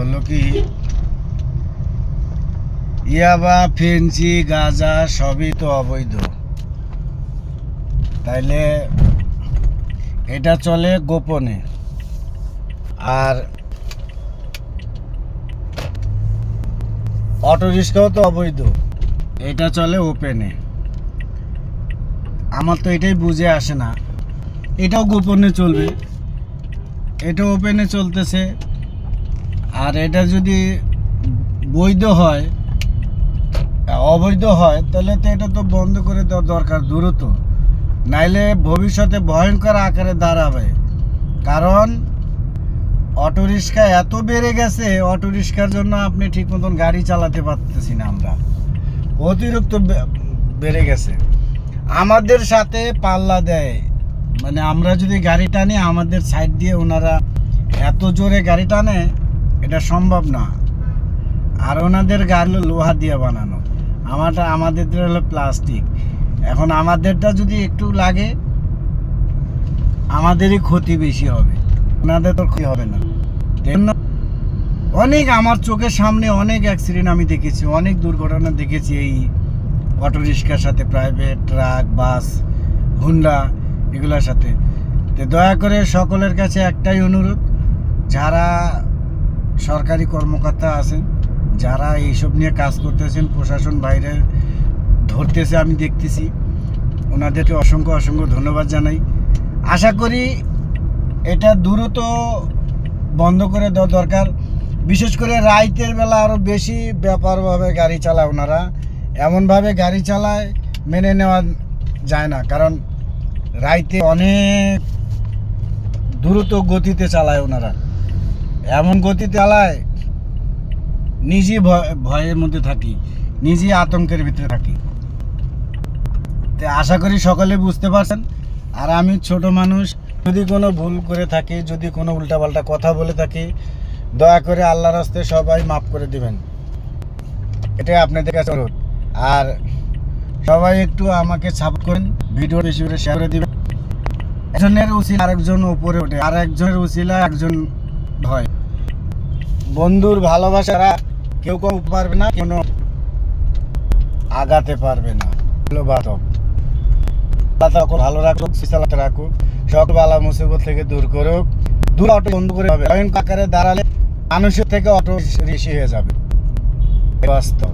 হলো কি, ইয়াবা ফেন্সি গাঁজা সবই তো অবৈধ, তাইলে এটা চলে গোপনে। আর অটো রিক্সাও তো অবৈধ, এটা চলে ওপেনে। আমার তো এটাই বুঝে আসে না, এটাও গোপনে চলবে, এটা ওপেনে চলতেছে। আর এটা যদি বৈধ হয়, অবৈধ হয়, তাহলে তো এটা তো বন্ধ করে দেওয়া দরকার দ্রুত, নাইলে ভবিষ্যতে ভয়ঙ্কর আকারে দাঁড়াবে। কারণ অটোরিক্সা এত বেড়ে গেছে, অটোরিক্সার জন্য আপনি ঠিক মতন গাড়ি চালাতে পারতেছি না, আমরা অতিরিক্ত বেড়ে গেছে। আমাদের সাথে পাল্লা দেয়, মানে আমরা যদি গাড়ি টানি আমাদের সাইড দিয়ে ওনারা এত জোরে গাড়ি টানে, এটা সম্ভব না। আর ওনাদের গাড়ি লোহা দিয়ে বানানো, আমাদের হলো প্লাস্টিক। এখন আমাদেরটা যদি একটু লাগে আমাদেরই ক্ষতি বেশি হবে, ওনাদের তো ক্ষতি হবে না। অনেক আমার চোখের সামনে অনেক অ্যাক্সিডেন্ট আমি দেখেছি, অনেক দুর্ঘটনা দেখেছি এই অটো রিক্সার সাথে, প্রাইভেট ট্রাক, বাস, হুন্ডা এগুলোর সাথে। তো দয়া করে সকলের কাছে একটাই অনুরোধ, যারা সরকারি কর্মকর্তা আছেন, যারা এইসব নিয়ে কাজ করতেছেন, প্রশাসন বাইরে ধরতেছে আমি দেখতেছি, ওনাদেরকে অসংখ্য অসংখ্য ধন্যবাদ জানাই। আশা করি এটা দ্রুত বন্ধ করে দেওয়া দরকার। বিশেষ করে রাইতের বেলা আরও বেশি ব্যাপারভাবে গাড়ি চালায় ওনারা, এমনভাবে গাড়ি চালায় মেনে নেওয়া যায় না। কারণ রাইতে অনেক দ্রুত গতিতে চালায় ওনারা, এমন গতিতে চালায় নিজেই ভয়ের মধ্যে থাকি, নিজেই আতঙ্কের ভিতরে থাকি। তো আশা করি সকলে বুঝতে পারছেন। আর আমি ছোট মানুষ, যদি কোনো ভুল করে থাকি, যদি কোনো উল্টাপাল্টা কথা বলে থাকি, দয়া করে আল্লাহর রাস্তে সবাই মাফ করে দিবেন, এটাই আপনাদের কাছে অনুরোধ। আর সবাই একটু আমাকে সাপোর্ট করেন, ভিডিও বেশি করে শেয়ার করে দিবেন। একজনের উচিত আরেকজন উপরে ওঠে, আর একজনের উচিলা একজন হয়। বন্ধুর ভালোবাসারা কেউ কেউ পারবে না, কোনো আগাতে পারবে না। ভালো রাখুক, চালাতে রাখুক, সব বালা মুসিবত থেকে দূর করুক। দূর অটো বন্ধ করে হবে, ভয়ঙ্কর আকারে দাঁড়ালে মানুষের থেকে অটো বেশি হয়ে যাবে, বাস্তব।